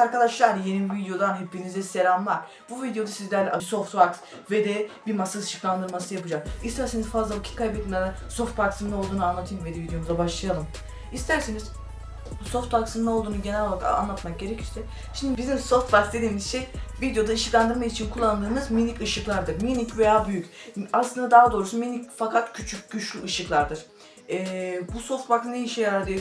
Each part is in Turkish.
arkadaşlar, yeni bir videodan hepinize selamlar. Bu videoda sizlerle Softbox ve de bir masa ışıklandırması yapacağım. İsterseniz fazla vakit kaybetmeden Softbox'ın ne olduğunu anlatayım ve de videomuza başlayalım. İsterseniz Softbox'ın ne olduğunu genel olarak anlatmak gerekirse, şimdi bizim Softbox dediğimiz şey videoda ışıklandırma için kullandığımız minik ışıklardır. Minik veya büyük. Aslında daha doğrusu minik fakat küçük, güçlü ışıklardır. Bu softbox ne işe yarar diye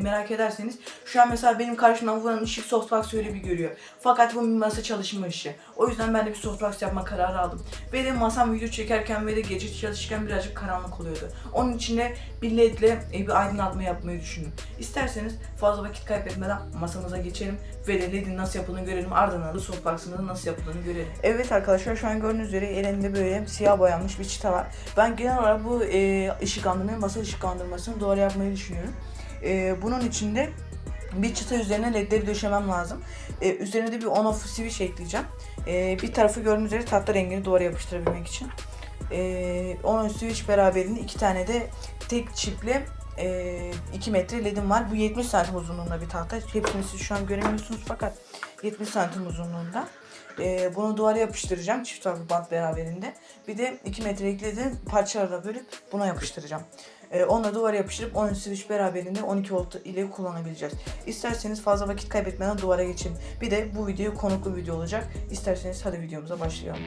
merak ederseniz, şu an mesela benim karşımdan vuran ışık softbox öyle bir görüyor. Fakat bu bir masa çalışma işi. O yüzden ben de bir softbox yapma kararı aldım. Ve de masam video çekerken ve de gece çalışırken birazcık karanlık oluyordu. Onun için de bir ledle bir aydınlatma yapmayı düşündüm. İsterseniz fazla vakit kaybetmeden masamıza geçelim ve de ledin nasıl yapıldığını görelim. Ardından da softbox'ın da nasıl yapıldığını görelim. Evet arkadaşlar, şu an gördüğünüz üzere elinde böyle siyah boyanmış bir çıta var. Ben genel olarak bu ışıklandırmayı, masa ışıklandırmasını doğru yapmayı düşünüyorum. Bunun için de bir çıta üzerine ledleri döşemem lazım. Üzerine de bir on off switch ekleyeceğim. Bir tarafı gördüğünüz üzere tahta rengini duvara yapıştırabilmek için. On off switch beraberinde iki tane de tek çipli 2 metre ledim var. Bu 70 santim uzunluğunda bir tahta. Hepsini siz şu an göremiyorsunuz fakat 70 santim uzunluğunda. Bunu duvara yapıştıracağım çift taraflı bant beraberinde. Bir de 2 metrelik ledi parçalara bölüp buna yapıştıracağım. Onunla duvara yapıştırıp 13 switch beraberinde 12 volt ile kullanabileceğiz. İsterseniz fazla vakit kaybetmeden duvara geçelim. Bir de bu video konuklu video olacak. İsterseniz hadi videomuza başlayalım.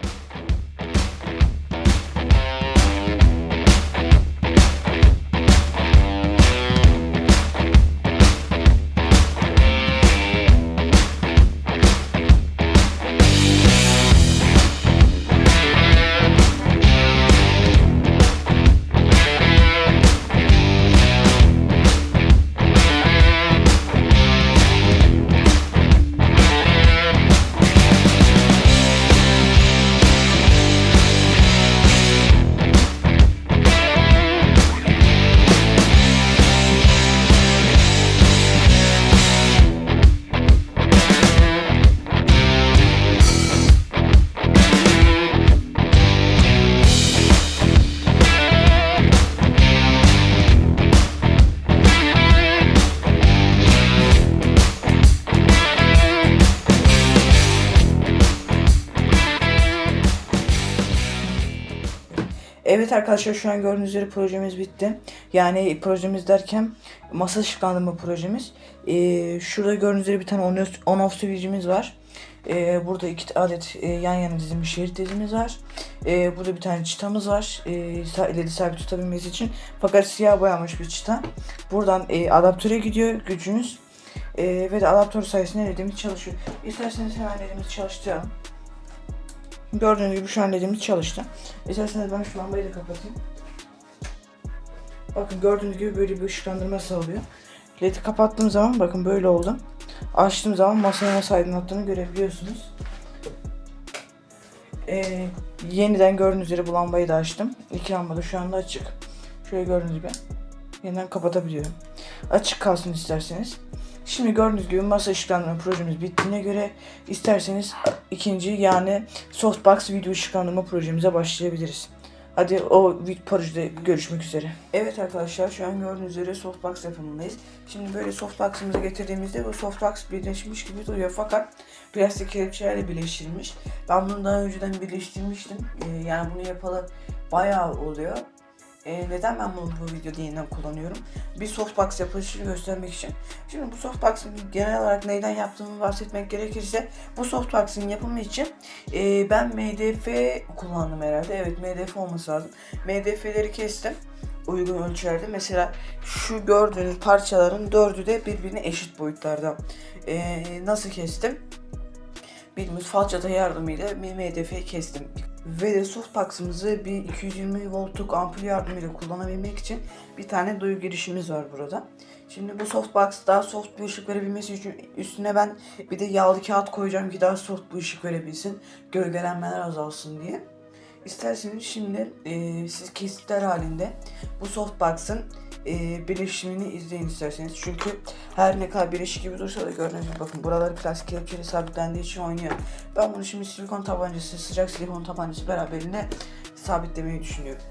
Evet arkadaşlar, şu an gördüğünüz üzere projemiz bitti. Yani projemiz derken masa ışıklandırma projemiz. Şurada gördüğünüz üzere bir tane on off switch'imiz var. Burada 2 adet yan yana dizilmiş şerit dizimiz var. Burada bir tane çıtamız var. LED'i sabit tutabilmesi için. Fakat siyah boyanmış bir çıta. Buradan adaptöre gidiyor gücümüz. Ve de adaptör sayesinde LED'imiz çalışıyor. İsterseniz hemen LED'imizi çalıştıralım. Gördüğünüz gibi şu an LED'imiz çalıştı. İsterseniz ben şu lambayı da kapatayım. Bakın gördüğünüz gibi böyle bir ışıklandırma sağlıyor. LED'i kapattığım zaman bakın böyle oldu. Açtığım zaman masayı nasıl aydınlattığını görebiliyorsunuz. Yeniden gördüğünüz üzere bu lambayı da açtım. İki lamba da şu anda açık. Şöyle gördüğünüz gibi yeniden kapatabiliyorum. Açık kalsın isterseniz. Şimdi gördüğünüz gibi masa ışıklandırma projemiz bittiğine göre isterseniz ikinci yani Softbox video ışıklandırma projemize başlayabiliriz. Hadi o projede görüşmek üzere. Evet arkadaşlar, şu an gördüğünüz üzere Softbox yapımındayız. Şimdi böyle Softbox'ımıza getirdiğimizde bu Softbox birleşmiş gibi duruyor fakat plastik kelepçelerle birleştirilmiş. Ben bunu daha önceden birleştirmiştim. Yani bunu yapalı bayağı oluyor. Neden ben bunu bu videoda yeniden kullanıyorum? Bir softbox yapılışını göstermek için. Şimdi bu softbox'ın genel olarak neyden yaptığımı bahsetmek gerekirse, bu softbox'ın yapımı için ben MDF kullandım herhalde. Evet, MDF olması lazım. MDF'leri kestim uygun ölçülerde. Mesela şu gördüğünüz parçaların 4'ü de birbirine eşit boyutlarda. Nasıl kestim? Bildiğimiz falçata yardımıyla MDF'yi kestim. Ve de softbox'ımızı bir 220 voltluk ampul yardımıyla kullanabilmek için bir tane duyu girişimiz var burada. Şimdi bu softbox daha soft bir ışık verebilmesi için üstüne ben bir de yağlı kağıt koyacağım ki daha soft bir ışık verebilsin. Gölgelenmeler azalsın diye. İsterseniz şimdi siz kesitler halinde bu softbox'ın birleşimini izleyin isterseniz. Çünkü her ne kadar birleşik gibi dursa da gördüğünüz gibi bakın buraları plastik kelepçeyle sabitlendiği için oynuyor. Ben bunu şimdi silikon tabancası, sıcak silikon tabancası beraberinde sabitlemeyi düşünüyorum.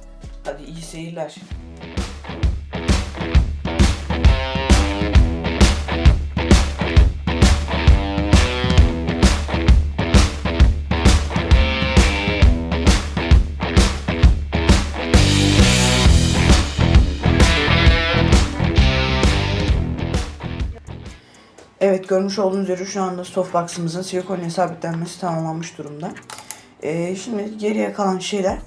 Hadi iyi seyirler. görmüş olduğunuz üzere şu anda softbox'ımızın silikonla sabitlenmesi tamamlanmış durumda. Şimdi geriye kalan şeyler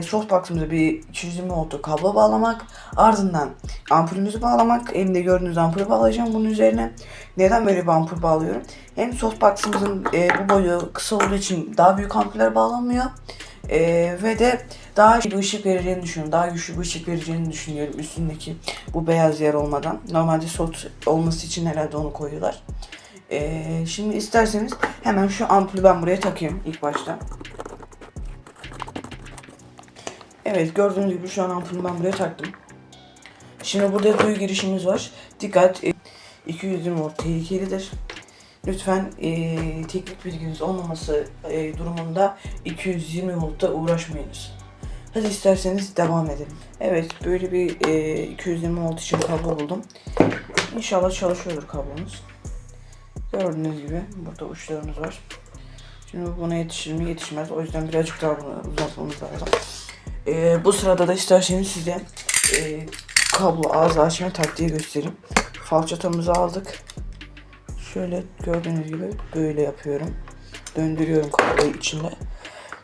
softbox'ımıza bir 220 volt kablo bağlamak, ardından ampulümüzü bağlamak. Elimde gördüğünüz ampulü bağlayacağım bunun üzerine. Neden böyle bir ampul bağlıyorum? Hem softbox'ımızın bu boyu kısa olduğu için daha büyük ampuller bağlanmıyor. Ve de daha iyi bir ışık vereceğini düşünüyorum. Daha güçlü bir ışık vereceğini düşünüyorum üstündeki bu beyaz yer olmadan. Normalde soft olması için herhalde onu koyuyorlar. Şimdi isterseniz hemen şu ampulü ben buraya takayım ilk başta. Evet, gördüğünüz gibi şu an ampulü ben buraya taktım. Şimdi burada duyu girişimiz var. Dikkat, 220 volt tehlikelidir. Lütfen teknik bilginiz olmaması durumunda 220 voltta uğraşmayınız. Hadi isterseniz devam edelim. Evet, böyle bir 220 volt için kablo buldum. İnşallah çalışıyordur kablomuz. Gördüğünüz gibi burada uçlarımız var. Şimdi buna yetişir mi yetişmez. O yüzden birazcık daha bunu uzatmamız lazım. Bu sırada da isterseniz size kablo ağzı açma taktiği göstereyim. Falçatamızı aldık. Şöyle gördüğünüz gibi böyle yapıyorum. Döndürüyorum kabloyu içinde.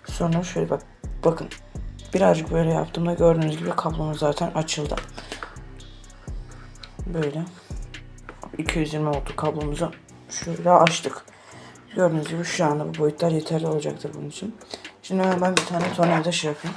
Sonra şöyle bakın. Birazcık böyle yaptığımda gördüğünüz gibi kablomuz zaten açıldı. Böyle 220 volt kablomuzu şöyle açtık. Gördüğünüz gibi şu anda bu boyutlar yeterli olacaktır bunun için. Şimdi ben bir tane tornavida şey yapayım.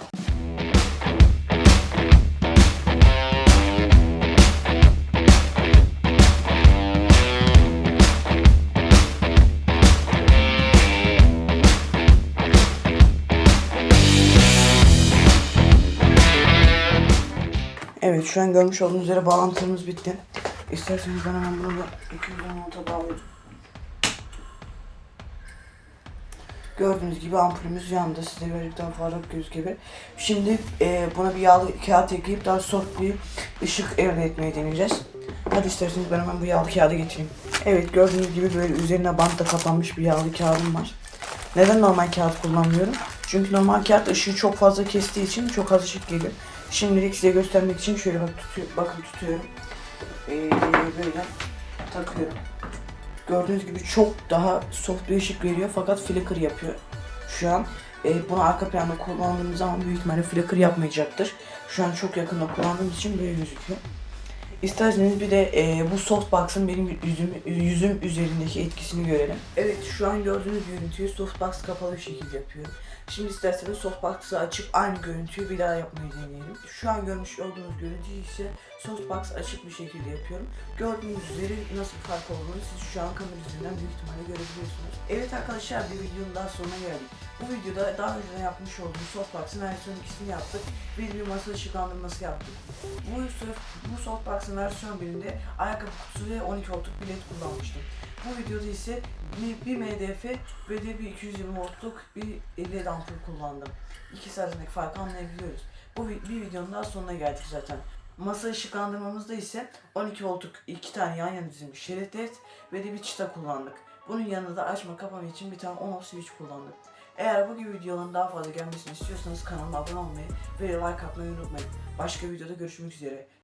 Evet, şu an görmüş olduğunuz üzere bağlantımız bitti. İsterseniz ben hemen bunu da 210 volta bağlayacağım. Gördüğünüz gibi ampulümüz yandı. Size gördükten fazla gözükebilir. Şimdi buna bir yağlı kağıt ekleyip daha soft bir ışık elde etmeyi deneyeceğiz. Hadi isterseniz ben hemen bu yağlı kağıdı getireyim. Evet, gördüğünüz gibi böyle üzerine bantla kapanmış bir yağlı kağıdım var. Neden normal kağıt kullanmıyorum? Çünkü normal kağıt ışığı çok fazla kestiği için çok az ışık geliyor. Şimdilik size göstermek için şöyle bakın tutuyorum. Böyle takıyorum. Gördüğünüz gibi çok daha soft bir ışık veriyor fakat flicker yapıyor. Şu an bunu arka planda kullandığımız zaman büyük ihtimalle flicker yapmayacaktır. Şu an çok yakında kullandığımız için böyle gözüküyor. İsterseniz bir de bu softbox'ın benim yüzüm üzerindeki etkisini görelim. Evet, şu an gördüğünüz görüntüyü softbox kapalı bir şekilde yapıyorum. Şimdi isterseniz softbox'ı açıp aynı görüntüyü bir daha yapmayı deneyelim. Şu an görmüş olduğunuz görüntüyü ise softbox açık bir şekilde yapıyorum. Gördüğünüz üzere nasıl bir fark olduğunu siz şu an kamera üzerinden büyük ihtimalle görebiliyorsunuz. Evet arkadaşlar, bir videonun daha sonuna geldik. Bu videoda daha önceden yapmış olduğum softbox'ın versiyon 2'sini yaptık. Bir masa ışıklandırması yaptık. Bu softbox'ın versiyon 1'inde ayakkabı kutusu ve 12 voltluk bir led kullanmıştım. Bu videoda ise bir MDF ve de bir 220 voltluk bir led ampul kullandım. İkisi arasındaki farkı anlayabiliyoruz. Bu bir videonun daha sonuna geldik zaten. Masa ışıklandırmamızda ise 12 voltluk 2 tane yan yana dizilmiş şerit led ve de bir çıta kullandık. Bunun yanında da açma kapama için bir tane on-off switch kullandık. Eğer bu gibi videoların daha fazla gelmesini istiyorsanız kanalıma abone olmayı ve like atmayı unutmayın. Başka videoda görüşmek üzere.